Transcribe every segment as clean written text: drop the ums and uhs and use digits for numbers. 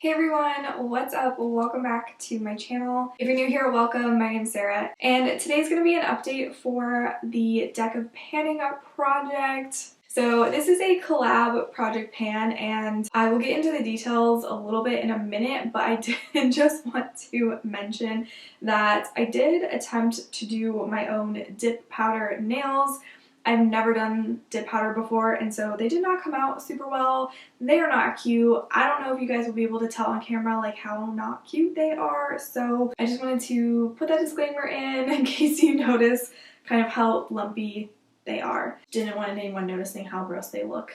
Hey everyone, what's up? Welcome back to my channel. If you're new here, welcome. My name's Sarah, and today's going to be an update for the Deck of Panning project. So this is a collab project pan, and I will get into the details a little bit in a minute, but I did just want to mention that I did attempt to do my own dip powder nails. I've never done dip powder before, and so they did not come out super well. They are not cute. I don't know if you guys will be able to tell on camera like how not cute they are, so I just wanted to put that disclaimer in case you notice kind of how lumpy they are. Didn't want anyone noticing how gross they look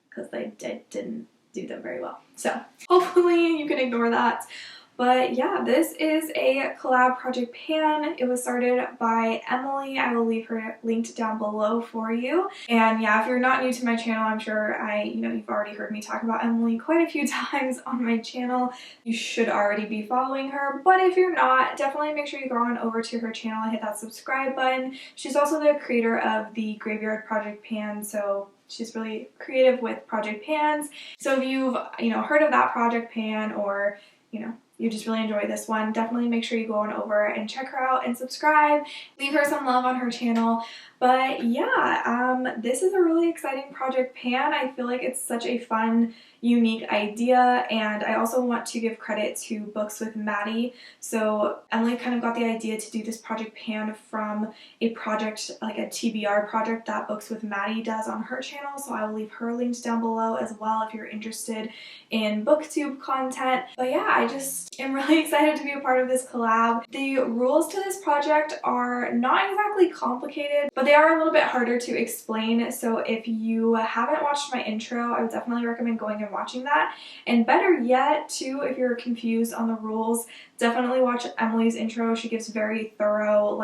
because they didn't do them very well. So hopefully you can ignore that. But yeah, this is a collab project pan. It was started by Emily. I will leave her linked down below for you. And yeah, if you're not new to my channel, I'm sure you've already heard me talk about Emily quite a few times on my channel. You should already be following her, but if you're not, definitely make sure you go on over to her channel and hit that subscribe button. She's also the creator of the Graveyard Project Pan, so she's really creative with project pans. So if you've heard of that project pan, or you just really enjoy this one, definitely make sure you go on over and check her out and subscribe. Leave her some love on her channel. But yeah, this is a really exciting project pan. I feel like it's such a fun, unique idea, and I also want to give credit to Books with Maddie. So Emily kind of got the idea to do this project pan from a project, like a TBR project that Books with Maddie does on her channel, so I will leave her links down below as well if you're interested in booktube content. But yeah, I just am really excited to be a part of this collab. The rules to this project are not exactly complicated, but they are a little bit harder to explain, so if you haven't watched my intro, I would definitely recommend going and watching that. And better yet, too, if you're confused on the rules, definitely watch Emily's intro. She gives very thorough,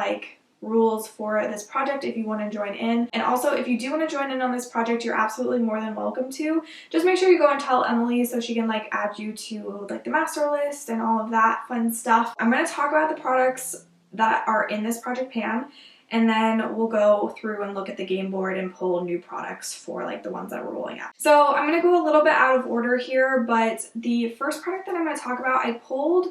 rules for this project if you want to join in. And also, if you do want to join in on this project, you're absolutely more than welcome to. Just make sure you go and tell Emily so she can add you to the master list and all of that fun stuff. I'm going to talk about the products that are in this project pan, and then we'll go through and look at the game board and pull new products for the ones that we're rolling out. So I'm going to go a little bit out of order here, but the first product that I'm going to talk about, I pulled.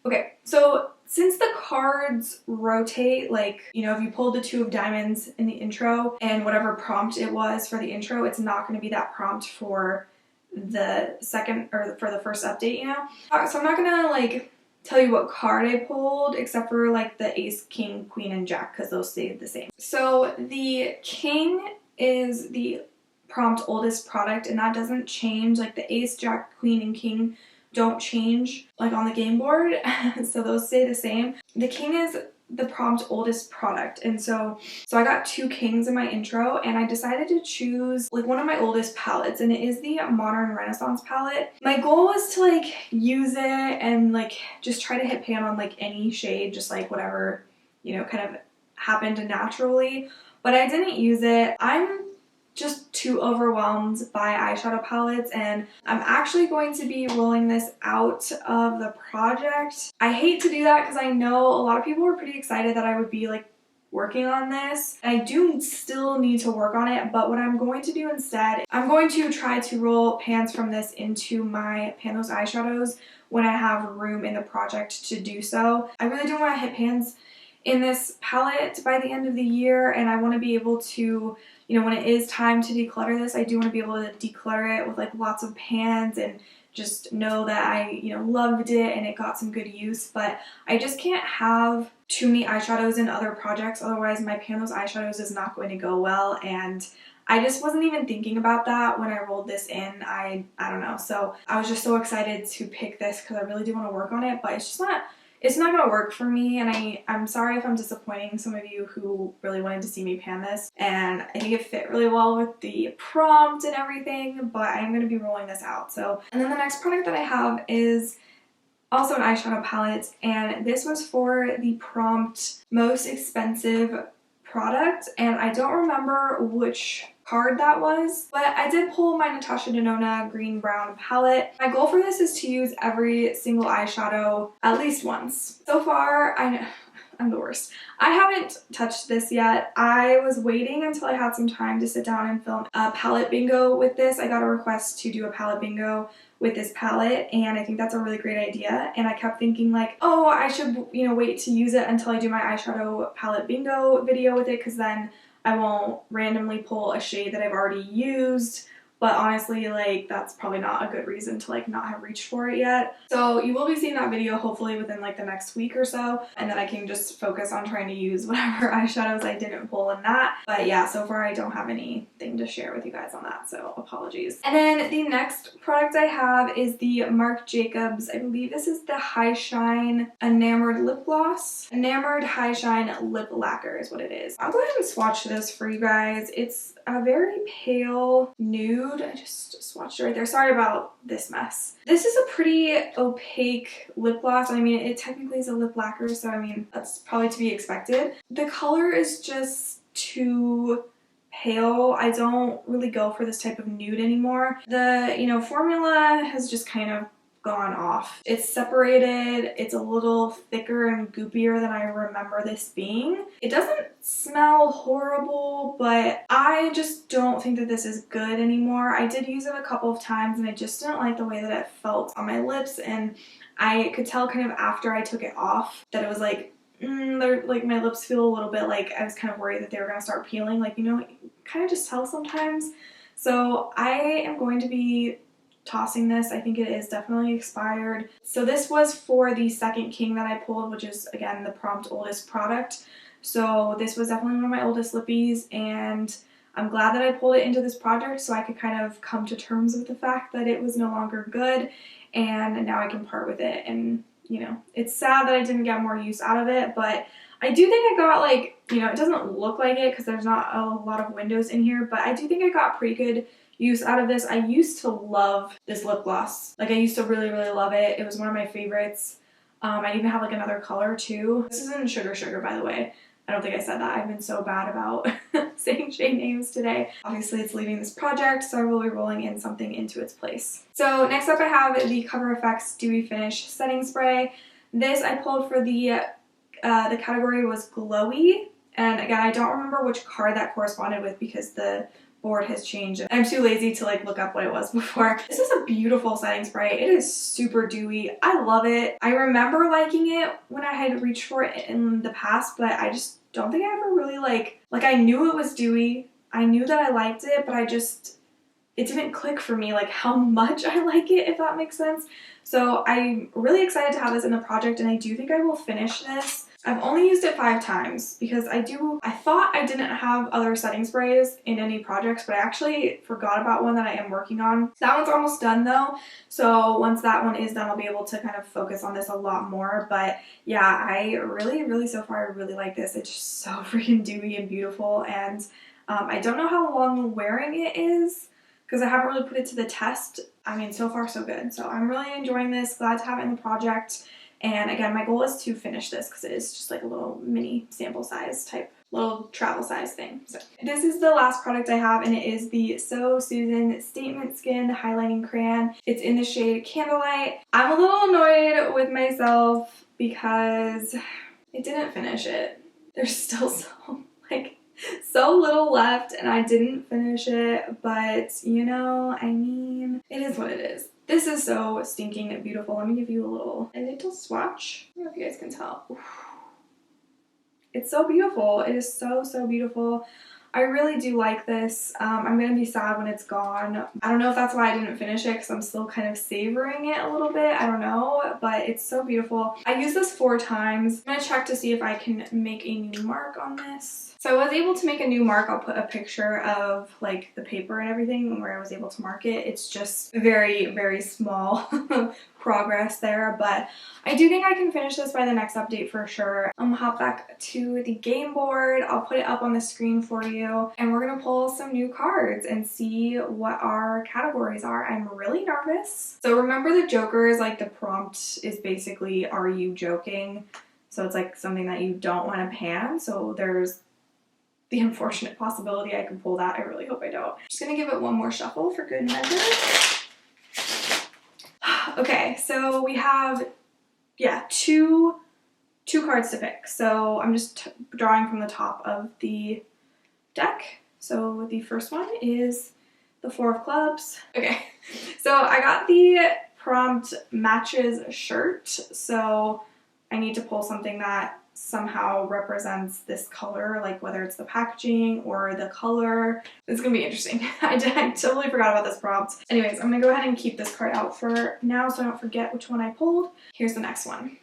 Okay, so since the cards rotate, if you pulled the 2 of diamonds in the intro and whatever prompt it was for the intro, it's not going to be that prompt for the second or for the first update, So I'm not going to tell you what card I pulled except for the ace, king, queen, and jack, because those stay the same. So the king is the prompt oldest product, and that doesn't change. The ace, jack, queen, and king don't change on the game board, so those stay the same. The king is the prompt oldest product, and so I got 2 kings in my intro, and I decided to choose one of my oldest palettes, and it is the Modern Renaissance palette. My goal was to use it and just try to hit pan on any shade, just whatever kind of happened naturally, but I didn't use it. I'm just too overwhelmed by eyeshadow palettes, and I'm actually going to be rolling this out of the project. I hate to do that because I know a lot of people were pretty excited that I would be working on this. I do still need to work on it, but what I'm going to do instead, I'm going to try to roll pans from this into my pan those eyeshadows when I have room in the project to do so. I really do want to hit pans in this palette by the end of the year, and I want to be able to, when it is time to declutter this, I do want to be able to declutter it with lots of pans and just know that I, loved it and it got some good use. But I just can't have too many eyeshadows in other projects, otherwise my pan those eyeshadows is not going to go well, and I just wasn't even thinking about that when I rolled this in. I don't know. So I was just so excited to pick this because I really do want to work on it, but it's not going to work for me, and I'm sorry if I'm disappointing some of you who really wanted to see me pan this, and I think it fit really well with the prompt and everything, but I'm going to be rolling this out. And then the next product that I have is also an eyeshadow palette, and this was for the prompt most expensive product, and I don't remember which card that was, but I did pull my Natasha Denona green brown palette. My goal for this is to use every single eyeshadow at least once. So far, I'm the worst. I haven't touched this yet. I was waiting until I had some time to sit down and film a palette bingo with this. I got a request to do a palette bingo with this palette, and I think that's a really great idea. And I kept thinking like, oh, I should, you know, wait to use it until I do my eyeshadow palette bingo video with it, because then I won't randomly pull a shade that I've already used. But honestly, like, that's probably not a good reason to like not have reached for it yet. So you will be seeing that video hopefully within like the next week or so, and then I can just focus on trying to use whatever eyeshadows I didn't pull in that. But yeah, so far I don't have anything to share with you guys on that, so apologies. And then the next product I have is the Marc Jacobs, I believe this is the High Shine Enamored Lip Gloss. Enamored High Shine Lip Lacquer is what it is. I'll go ahead and swatch this for you guys. It's a very pale nude. I just swatched it right there. Sorry about this mess. This is a pretty opaque lip gloss. I mean, it technically is a lip lacquer, so I mean, that's probably to be expected. The color is just too pale. I don't really go for this type of nude anymore. The, you know, formula has just kind of gone off. It's separated, it's a little thicker and goopier than I remember this being. It doesn't smell horrible, but I just don't think that this is good anymore. I did use it a couple of times and I just didn't like the way that it felt on my lips, and I could tell kind of after I took it off that it was like, like my lips feel a little bit like I was kind of worried that they were gonna start peeling, like, you know, you kind of just tell sometimes. So I am going to be tossing this. I think it is definitely expired. So this was for the second king that I pulled, which is again the prompt oldest product. So this was definitely one of my oldest lippies, and I'm glad that I pulled it into this project so I could kind of come to terms with the fact that it was no longer good, and now I can part with it. And you know, it's sad that I didn't get more use out of it, but I do think I got, like, you know, it doesn't look like it because there's not a lot of windows in here, but I do think I got pretty good use out of this. I used to love this lip gloss. Like, I used to really, really love it. It was one of my favorites. I even have like another color too. This isn't Sugar Sugar, by the way. I don't think I said that. I've been so bad about saying shade names today. Obviously, it's leaving this project, so I will be rolling in something into its place. So next up I have the Cover FX Dewy Finish Setting Spray. This I pulled for the category was glowy. And again, I don't remember which card that corresponded with because the board has changed. I'm too lazy to like look up what it was before. This is a beautiful setting spray. It is super dewy. I love it. I remember liking it when I had reached for it in the past, but I just don't think I ever really like I knew it was dewy. I knew that I liked it, but it didn't click for me like how much I like it, if that makes sense. So I'm really excited to have this in the project, and I do think I will finish this. I've only used it 5 times because I thought I didn't have other setting sprays in any projects, but I actually forgot about one that I am working on. That one's almost done though, so once that one is done, I'll be able to kind of focus on this a lot more. But yeah, I really so far I really like this. It's just so freaking dewy and beautiful, and I don't know how long wearing it is because I haven't really put it to the test. I mean, so far so good. So I'm really enjoying this, glad to have it in the project. And again, my goal is to finish this because it is just like a little mini sample size type, little travel size thing. So this is the last product I have, and it is the So Susan Statement Skin Highlighting Crayon. It's in the shade Candlelight. I'm a little annoyed with myself because I didn't finish it. There's still so little left and I didn't finish it, but you know, I mean, it is what it is. This is so stinking beautiful. Let me give you a little swatch. I don't know if you guys can tell. Oof. It's so beautiful. It is so beautiful. I really do like this. I'm going to be sad when it's gone. I don't know if that's why I didn't finish it because I'm still kind of savoring it a little bit. I don't know, but it's so beautiful. I used this 4 times. I'm going to check to see if I can make a new mark on this. So I was able to make a new mark. I'll put a picture of like the paper and everything where I was able to mark it. It's just very small progress there, but I do think I can finish this by the next update for sure. I'm gonna hop back to the game board. I'll put it up on the screen for you, and we're gonna pull some new cards and see what our categories are. I'm really nervous. So remember the jokers, like the prompt is basically, are you joking? So it's like something that you don't want to pan. So there's the unfortunate possibility I can pull that. I really hope I don't. I'm just gonna give it one more shuffle for good measure. Okay, so we have, yeah, two cards to pick. So I'm just drawing from the top of the deck. So the first one is the the Four of Clubs. Okay, so I got the prompt matches shirt, so I need to pull something that somehow represents this color, like whether it's the packaging or the color. It's gonna be interesting. I totally forgot about this prompt. Anyways, I'm gonna go ahead and keep this card out for now so I don't forget which one I pulled. Here's the next one.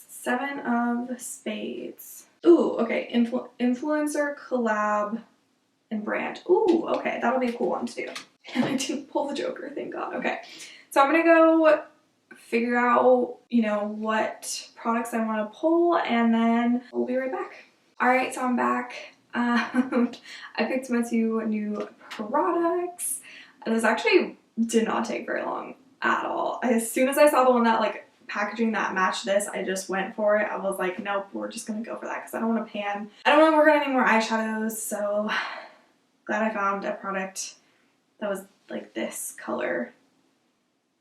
Seven of Spades. Ooh, okay. Influencer, collab, and brand. Ooh, okay. That'll be a cool one to do. And I didn't pull the Joker, thank God. Okay. So I'm gonna go figure out, you know, what products I want to pull, and then we'll be right back. Alright, so I'm back. I picked my 2 new products. And this actually did not take very long at all. As soon as I saw the one that like packaging that matched this, I just went for it. I was like, nope, we're just gonna go for that because I don't want to pan. I don't want to work on any more eyeshadows, so glad I found a product that was like this color.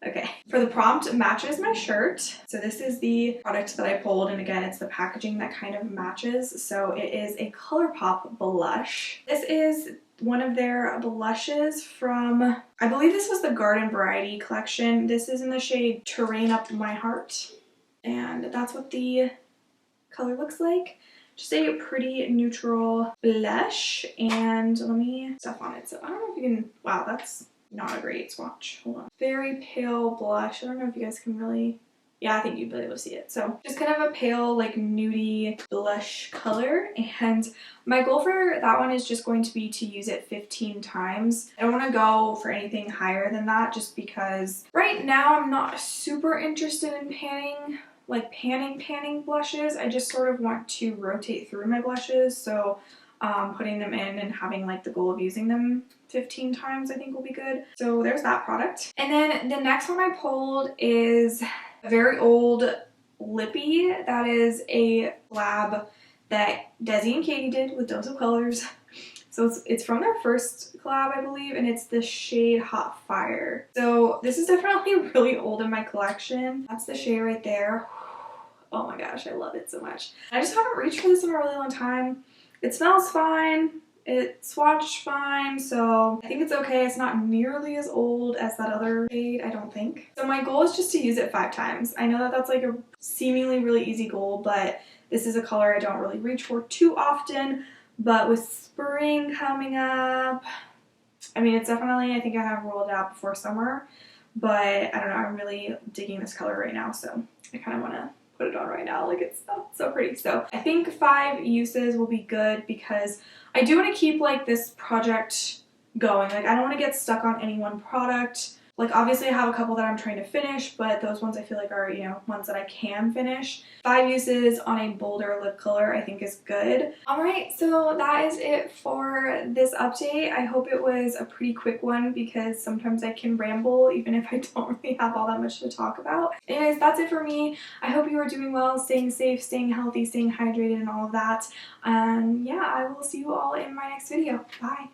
Okay, for the prompt, matches my shirt. So this is the product that I pulled, and again, it's the packaging that kind of matches. So it is a ColourPop blush. This is one of their blushes from, I believe this was the Garden Variety collection. This is in the shade Terrain Up My Heart, and that's what the color looks like. Just a pretty neutral blush, and let me stuff on it. So I don't know if you can, wow, that's not a great swatch. Hold on. Very pale blush. I don't know if you guys can really, yeah, I think you'd be able to see it. So just kind of a pale, like nudie blush color. And my goal for that one is just going to be to use it 15 times. I don't want to go for anything higher than that just because right now I'm not super interested in panning, like panning blushes. I just sort of want to rotate through my blushes. So putting them in and having like the goal of using them 15 times I think will be good. So there's that product. And then the next one I pulled is a very old lippy. That is a collab that Desi and Katie did with Dose of Colors. So it's from their first collab, I believe, and it's the shade Hot Fire. So this is definitely really old in my collection. That's the shade right there. Oh my gosh, I love it so much. I just haven't reached for this in a really long time. It smells fine. It swatched fine, so I think it's okay. It's not nearly as old as that other shade, I don't think. So my goal is just to use it 5 times. I know that that's like a seemingly really easy goal, but this is a color I don't really reach for too often. But with spring coming up, I mean, it's definitely, I think I have rolled out before summer, but I don't know, I'm really digging this color right now, so I kind of want to put it on right now. Like, it's so pretty. So I think 5 uses will be good because I do want to keep like this project going. Like, I don't want to get stuck on any one product. Like, obviously I have a couple that I'm trying to finish, but those ones I feel like are, you know, ones that I can finish. 5 uses on a bolder lip color I think is good. Alright, so that is it for this update. I hope it was a pretty quick one because sometimes I can ramble even if I don't really have all that much to talk about. Anyways, that's it for me. I hope you are doing well, staying safe, staying healthy, staying hydrated, and all of that. And yeah, I will see you all in my next video. Bye!